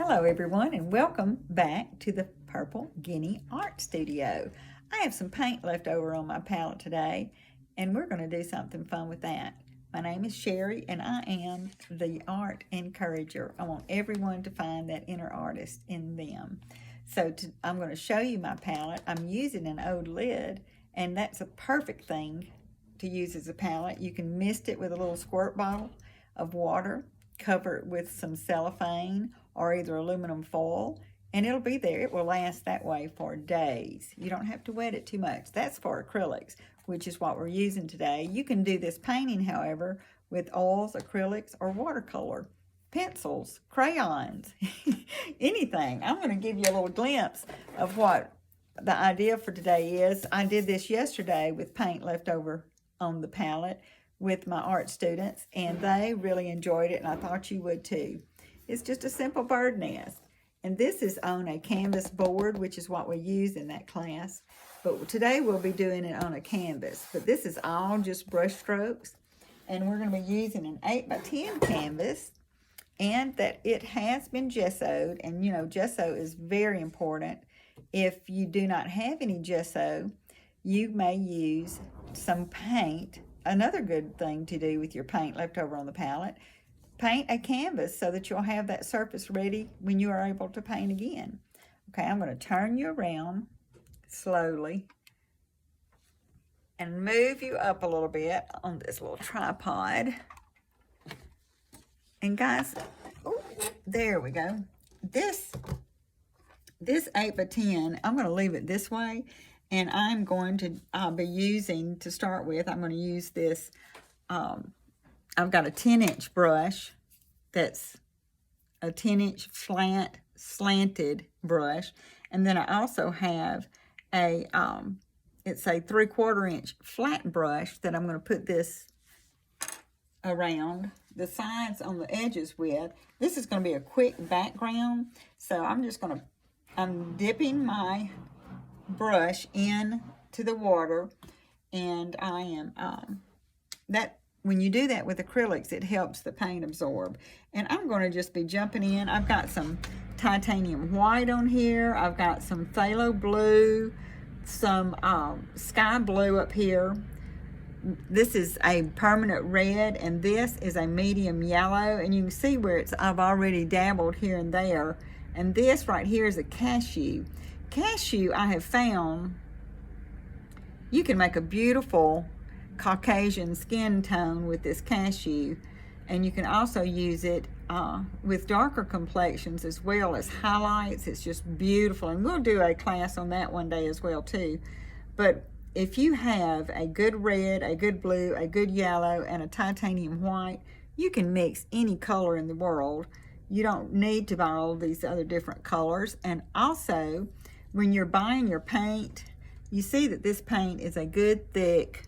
Hello everyone and welcome back to the Purple Guinea Art Studio. I have some paint left over on my palette today and we're going to do something fun with that. My name is Sherry and I am the art encourager. I want everyone to find that inner artist in them. So I'm going to show you my palette. I'm using an old lid and that's a perfect thing to use as a palette. You can mist it with a little squirt bottle of water, cover it with some cellophane or either aluminum foil, and it'll be there. It will last that way for days. You don't have to wet it too much. That's for acrylics, which is what we're using today. You can do this painting, however, with oils, acrylics, or watercolor, pencils, crayons, anything. I'm going to give you a little glimpse of what the idea for today is. I did this yesterday with paint left over on the palette with my art students, and they really enjoyed it, and I thought you would too. It's just a simple bird nest, and this is on a canvas board, which is what we use in that class, but today we'll be doing it on a canvas. But this is all just brush strokes, and we're going to be using an 8x10 canvas, and that it has been gessoed, and you know gesso is very important. If you do not have any gesso, you may use some paint. Another good thing to do with your paint left over on the palette, paint a canvas so that you'll have that surface ready when you are able to paint again. Okay, I'm going to turn you around slowly and move you up a little bit on this little tripod. And guys, oh, there we go. This 8x10, I'm going to leave it this way. And I'm going to be using, to start with, I'm going to use this, I've got a 10-inch brush that's a 10-inch slanted brush. And then I also have a, it's a 3/4 inch flat brush that I'm going to put this around the sides on the edges with. This is going to be a quick background. So I'm dipping my brush in to the water, and I am when you do that with acrylics, it helps the paint absorb. And I'm going to just be jumping in. I've got some titanium white on here, I've got some phthalo blue, some sky blue up here. This is a permanent red, and this is a medium yellow, and you can see where I've already dabbled here and there. And this right here is a cashew. Cashew, I have found, you can make a beautiful Caucasian skin tone with this cashew, and you can also use it with darker complexions as well as highlights. It's just beautiful, and we'll do a class on that one day as well too. But if you have a good red, a good blue, a good yellow, and a titanium white, you can mix any color in the world. You don't need to buy all these other different colors. And also, when you're buying your paint, you see that this paint is a good thick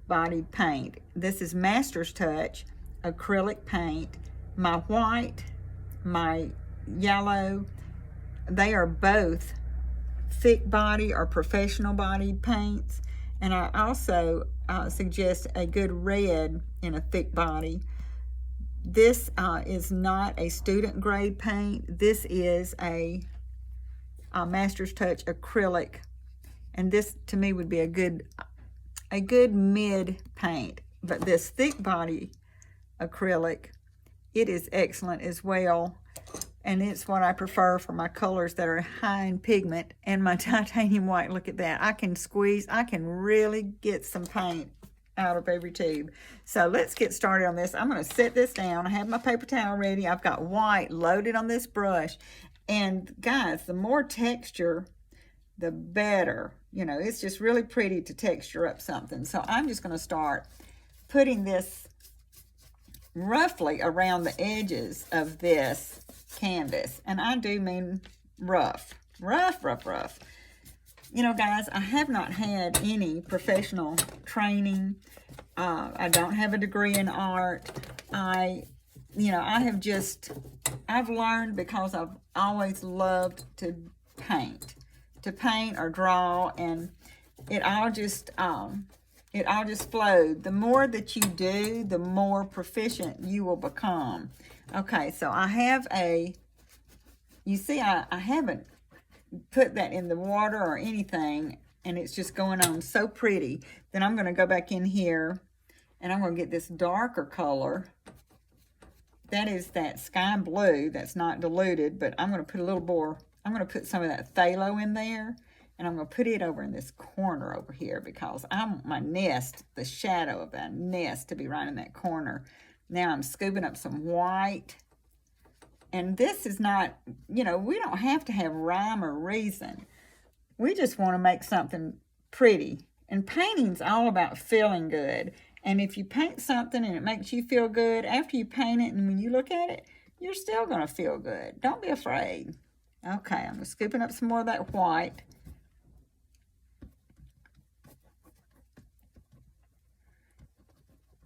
bodied paint. This is Master's Touch acrylic paint. My white, my yellow, they are both thick body or professional bodied paints. And I also suggest a good red in a thick body. This is not a student grade paint. This is a Master's Touch acrylic, and this to me would be a good mid paint. But this thick body acrylic, it is excellent as well, and it's what I prefer for my colors that are high in pigment. And my titanium white, look at that, I can really get some paint out of every tube. So let's get started on this. I'm going to set this down. I have my paper towel ready. I've got white loaded on this brush. And guys, the more texture, the better. You know, it's just really pretty to texture up something. So I'm just going to start putting this roughly around the edges of this canvas. And I do mean rough. You know, guys, I have not had any professional training. I don't have a degree in art. I've learned because I've always loved to paint or draw, and it all just flowed. The more that you do, the more proficient you will become. Okay, so I have a you see I haven't put that in the water or anything, and it's just going on so pretty. Then I'm going to go back in here, and I'm going to get this darker color. That is that sky blue that's not diluted, but I'm going to put a little more, I'm going to put some of that phthalo in there, and I'm going to put it over in this corner over here because I want my nest, the shadow of that nest, to be right in that corner. Now I'm scooping up some white. And this is not, you know, we don't have to have rhyme or reason. We just want to make something pretty. And painting's all about feeling good. And if you paint something and it makes you feel good, after you paint it and when you look at it, you're still going to feel good. Don't be afraid. Okay, I'm scooping up some more of that white.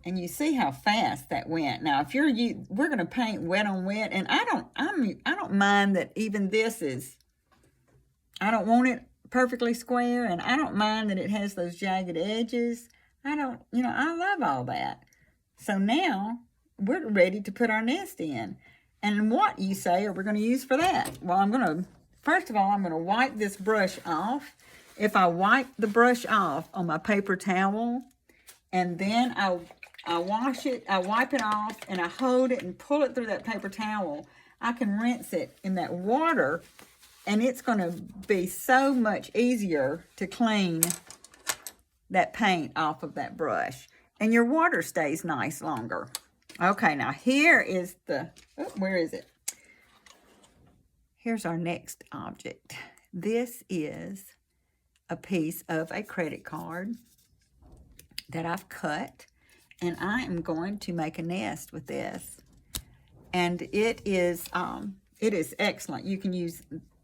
And you see how fast that went. Now, if we're going to paint wet on wet, and I don't mind that even this is, I don't want it perfectly square, and I don't mind that it has those jagged edges. I love all that. So now we're ready to put our nest in. And what, you say, are we going to use for that? Well, first of all, I'm going to wipe this brush off. If I wipe the brush off on my paper towel, and then I wash it, I wipe it off, and I hold it and pull it through that paper towel, I can rinse it in that water, and it's going to be so much easier to clean that paint off of that brush. And your water stays nice longer. Okay, now here is where is it? Here's our next object. This is a piece of a credit card that I've cut. And I am going to make a nest with this. And it is excellent. You can use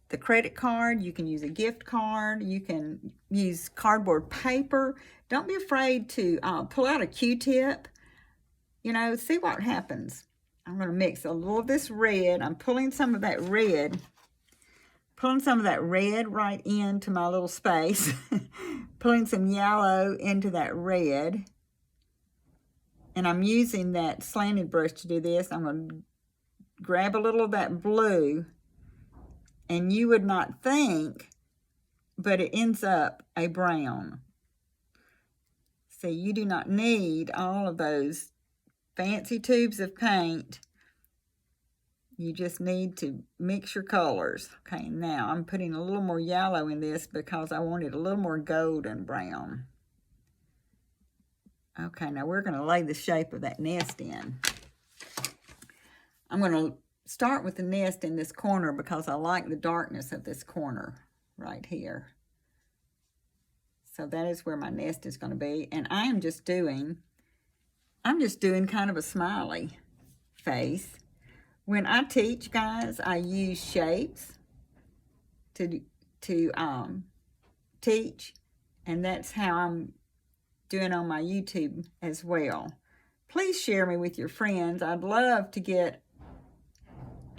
the credit card. You can use a gift card. You can use cardboard paper. Don't be afraid to pull out a Q-tip. You know, see what happens. I'm going to mix a little of this red. I'm pulling some of that red. Pulling some of that red right into my little space. Pulling some yellow into that red. And I'm using that slanted brush to do this. I'm going to grab a little of that blue. And you would not think, but it ends up a brown. See, you do not need all of those fancy tubes of paint. You just need to mix your colors. Okay, now I'm putting a little more yellow in this because I want it a little more golden brown. Okay, now we're going to lay the shape of that nest in. I'm going to start with the nest in this corner because I like the darkness of this corner right here. So that is where my nest is going to be. And I'm just doing kind of a smiley face. When I teach, guys, I use shapes to teach. And that's how I'm doing on my YouTube as well. Please share me with your friends. I'd love to get,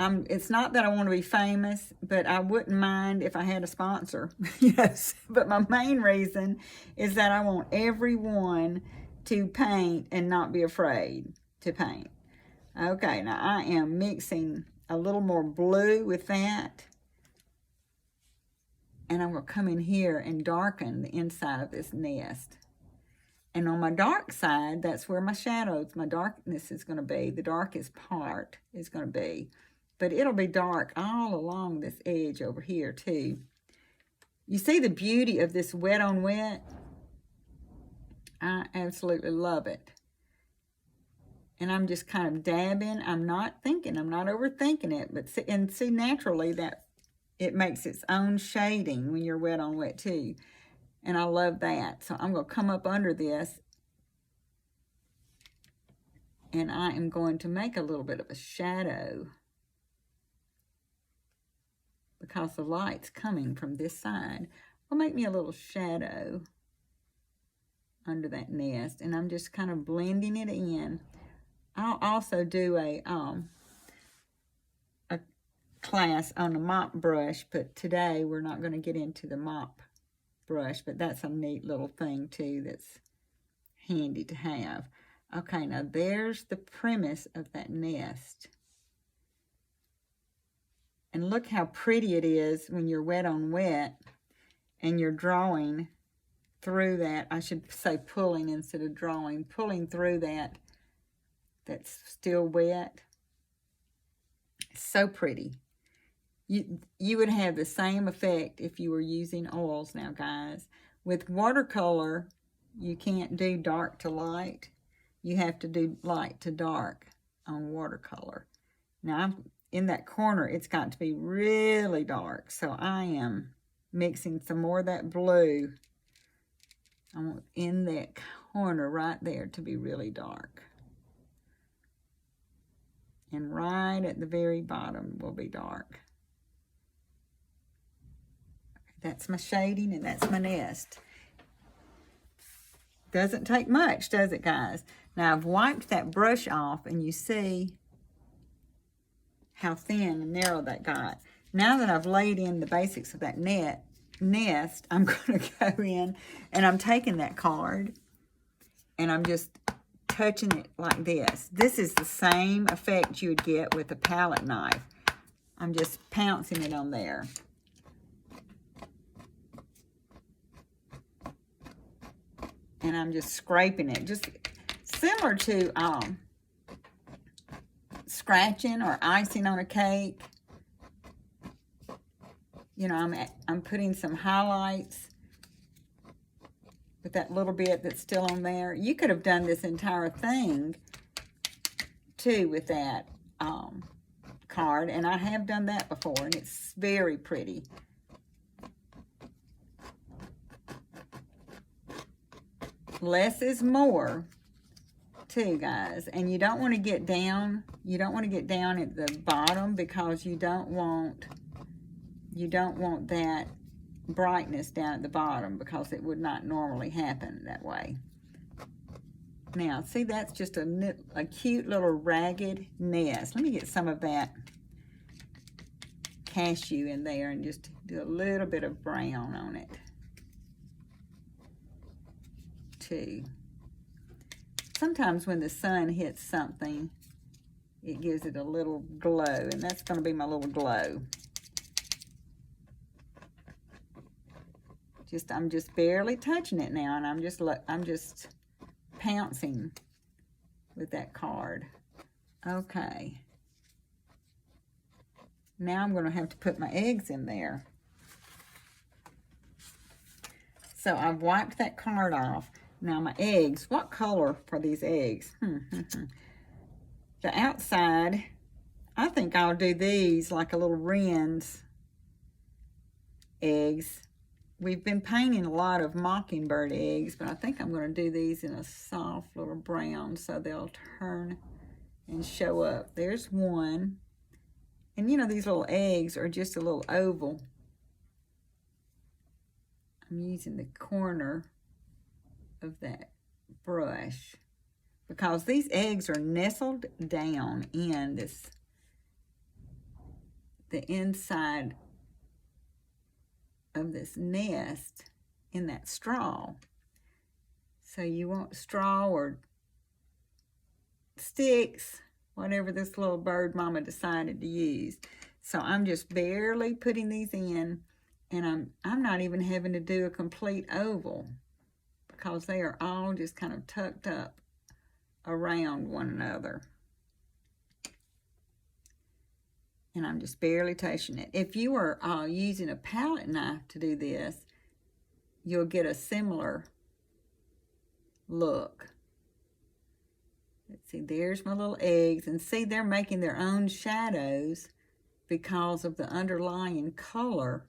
it's not that I want to be famous, but I wouldn't mind if I had a sponsor. Yes, but my main reason is that I want everyone to paint and not be afraid to paint. Okay, now I am mixing a little more blue with that. And I'm going to come in here and darken the inside of this nest. And on my dark side, that's where my shadows, my darkness is going to be. The darkest part is going to be. But it'll be dark all along this edge over here too. You see the beauty of this wet on wet? I absolutely love it. And I'm just kind of dabbing. I'm not thinking. I'm not overthinking it. But see naturally that it makes its own shading when you're wet on wet too. And I love that. So I'm going to come up under this. And I am going to make a little bit of a shadow. Because the light's coming from this side. Will make me a little shadow under that nest. And I'm just kind of blending it in. I'll also do a class on the mop brush. But today we're not going to get into the mop brush, but that's a neat little thing too that's handy to have. Okay, now there's the premise of that nest. And look how pretty it is when you're wet on wet and you're drawing through that. I should say pulling instead of drawing. Pulling through that's still wet. So pretty. You would have the same effect if you were using oils now, guys. With watercolor, you can't do dark to light. You have to do light to dark on watercolor. Now, I'm in that corner, it's got to be really dark. So I am mixing some more of that blue. I want in that corner right there to be really dark. And right at the very bottom will be dark. That's my shading and that's my nest. Doesn't take much, does it, guys? Now, I've wiped that brush off and you see how thin and narrow that got. Now that I've laid in the basics of that nest, I'm going to go in and I'm taking that card and I'm just touching it like this. This is the same effect you would get with a palette knife. I'm just pouncing it on there. And I'm just scraping it, just similar to scratching or icing on a cake. You know, I'm putting some highlights with that little bit that's still on there. You could have done this entire thing too with that card, and I have done that before, and it's very pretty. Less is more too, guys, and you don't want to get down at the bottom because you don't want that brightness down at the bottom because it would not normally happen that way. Now, see, that's just a cute little ragged nest. Let me get some of that cashew in there and just do a little bit of brown on it too. Sometimes when the sun hits something, it gives it a little glow, and that's going to be my little glow. I'm just barely touching it now, and I'm just pouncing with that card. Okay. Now I'm going to have to put my eggs in there. So I've wiped that card off. Now my eggs, what color for these eggs? The outside, I think I'll do these like a little wren's eggs. We've been painting a lot of mockingbird eggs, but I think I'm going to do these in a soft little brown so they'll turn and show up. There's one. And you know, these little eggs are just a little oval. I'm using the corner of that brush because these eggs are nestled down in the inside of this nest in that straw. So you want straw or sticks, whatever this little bird mama decided to use. So I'm just barely putting these in, and I'm not even having to do a complete oval because they are all just kind of tucked up around one another. And I'm just barely touching it. If you are using a palette knife to do this, you'll get a similar look. Let's see, there's my little eggs. And see, they're making their own shadows because of the underlying color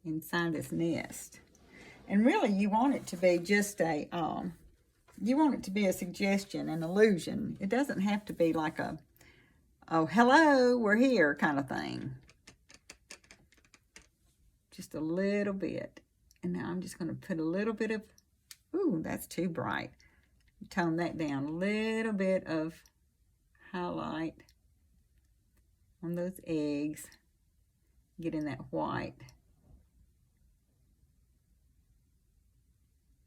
inside this nest. And really, you want it to be just a suggestion, an illusion. It doesn't have to be like a, oh, hello, we're here kind of thing. Just a little bit. And now I'm just going to put a little bit of, ooh, that's too bright. Tone that down. A little bit of highlight on those eggs. Get in that white.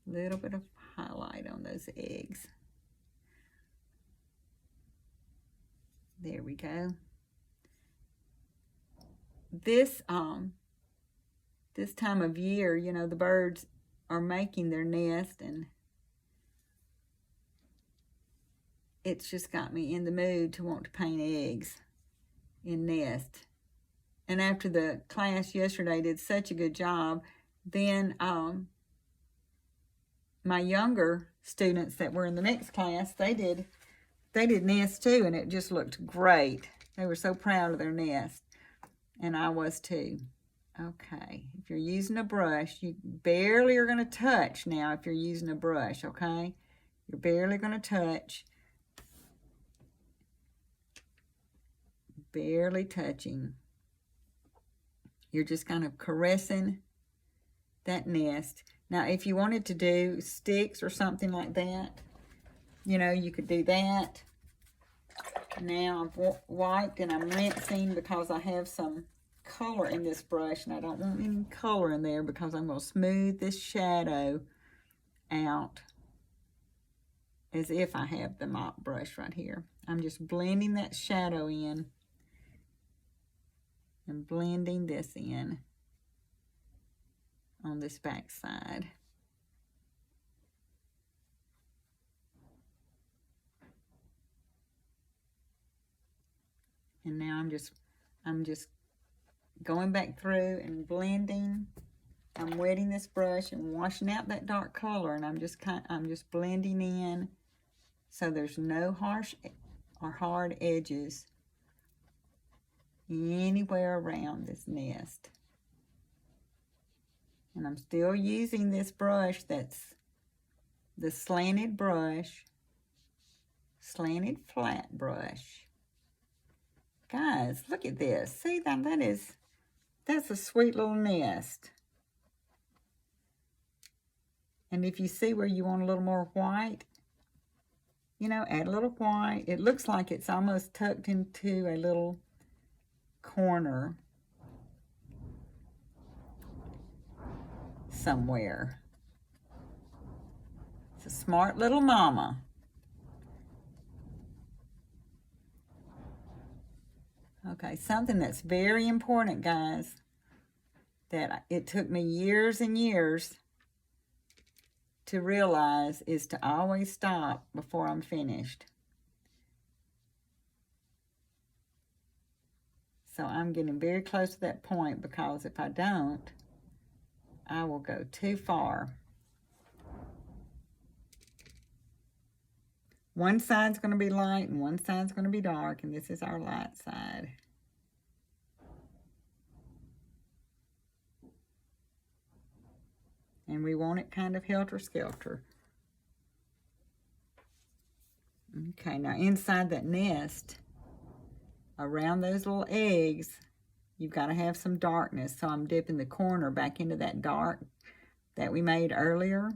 Little bit of highlight on those eggs. There we go. this this time of year, you know, the birds are making their nest, and it's just got me in the mood to want to paint eggs in nest. And after the class yesterday did such a good job, then my younger students that were in the next class, they did nests too, and it just looked great. They were so proud of their nest, and I was too. Okay, if you're using a brush, you barely are going to touch now if you're using a brush, okay? You're barely going to touch. Barely touching. You're just kind of caressing that nest. Now, if you wanted to do sticks or something like that, you know, you could do that. Now I've wiped and I'm rinsing because I have some color in this brush, and I don't want any color in there because I'm going to smooth this shadow out as if I have the mop brush right here. I'm just blending that shadow in and blending this in on this back side. And now I'm just going back through and blending. I'm wetting this brush and washing out that dark color, and I'm just blending in so there's no harsh or hard edges anywhere around this nest. And I'm still using this brush that's the slanted flat brush. Guys, look at this. See, that's a sweet little nest. And if you see where you want a little more white, you know, add a little white. It looks like it's almost tucked into a little corner somewhere. It's a smart little mama. Okay, something that's very important, guys, that it took me years and years to realize is to always stop before I'm finished. So I'm getting very close to that point, because if I don't, I will go too far. One side's going to be light and one side's going to be dark, and this is our light side. And we want it kind of helter-skelter. Okay, now inside that nest, around those little eggs, you've got to have some darkness. So I'm dipping the corner back into that dark that we made earlier.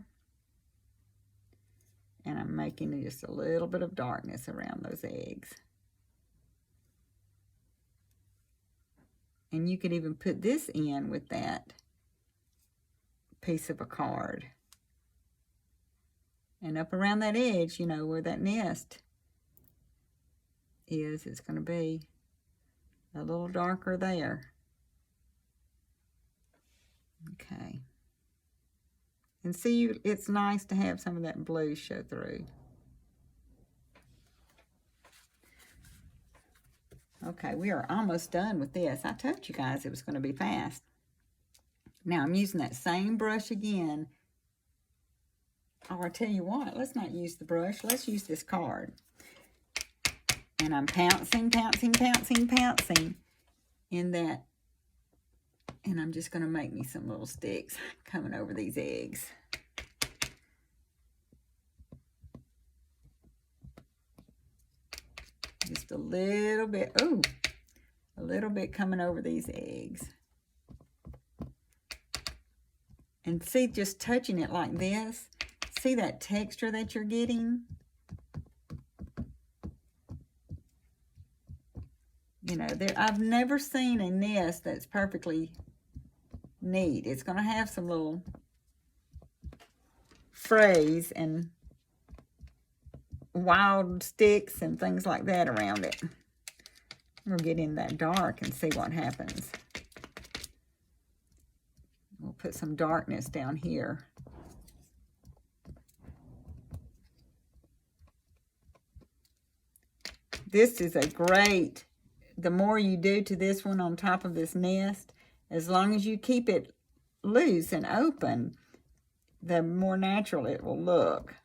And I'm making just a little bit of darkness around those eggs. And you could even put this in with that piece of a card. And up around that edge, you know, where that nest is, it's going to be a little darker there. Okay. And see, it's nice to have some of that blue show through. Okay, we are almost done with this. I told you guys it was going to be fast. Now I'm using that same brush again. Oh, I tell you what, let's not use the brush. Let's use this card. And I'm pouncing in that. And I'm just going to make me some little sticks coming over these eggs. Just a little bit, ooh, a little bit coming over these eggs. And see, just touching it like this, see that texture that you're getting? You know, I've never seen a nest that's perfectly neat. It's going to have some little frays and wild sticks and things like that around it. We'll get in that dark and see what happens. put some darkness down here. This is a great, the more you do to this one on top of this nest, as long as you keep it loose and open, the more natural it will look.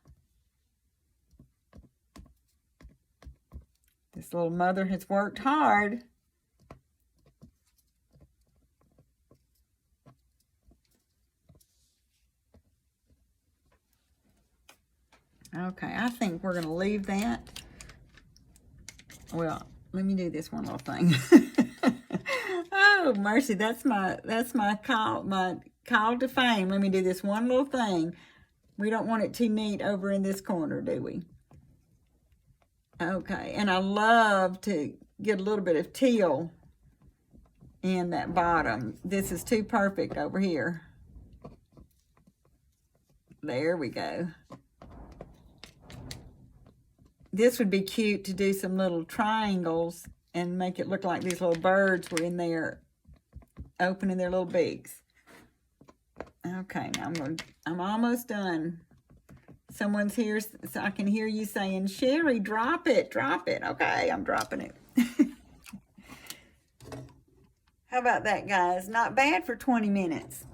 This little mother has worked hard. Okay, I think we're going to leave that. Well, let me do this one little thing. Oh, mercy, that's my call to fame. Let me do this one little thing. We don't want it too neat over in this corner, do we? Okay, and I love to get a little bit of teal in that bottom. This is too perfect over here. There we go. This would be cute to do some little triangles and make it look like these little birds were in there opening their little beaks. Okay, now I'm almost done. Someone's here, so I can hear you saying, Sherry, drop it, drop it. Okay, I'm dropping it. How about that, guys? Not bad for 20 minutes.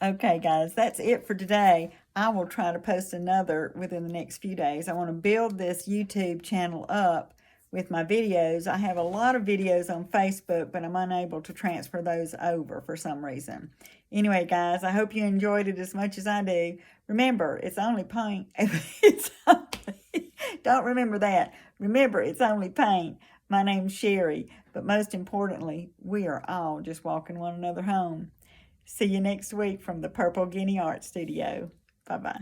Okay, guys, that's it for today. I will try to post another within the next few days. I want to build this YouTube channel up with my videos. I have a lot of videos on Facebook, but I'm unable to transfer those over for some reason. Anyway, guys, I hope you enjoyed it as much as I do. Remember, it's only paint. Don't remember that. Remember, it's only paint. My name's Sherry, but most importantly, we are all just walking one another home. See you next week from the Purple Guinea Art Studio. Bye-bye.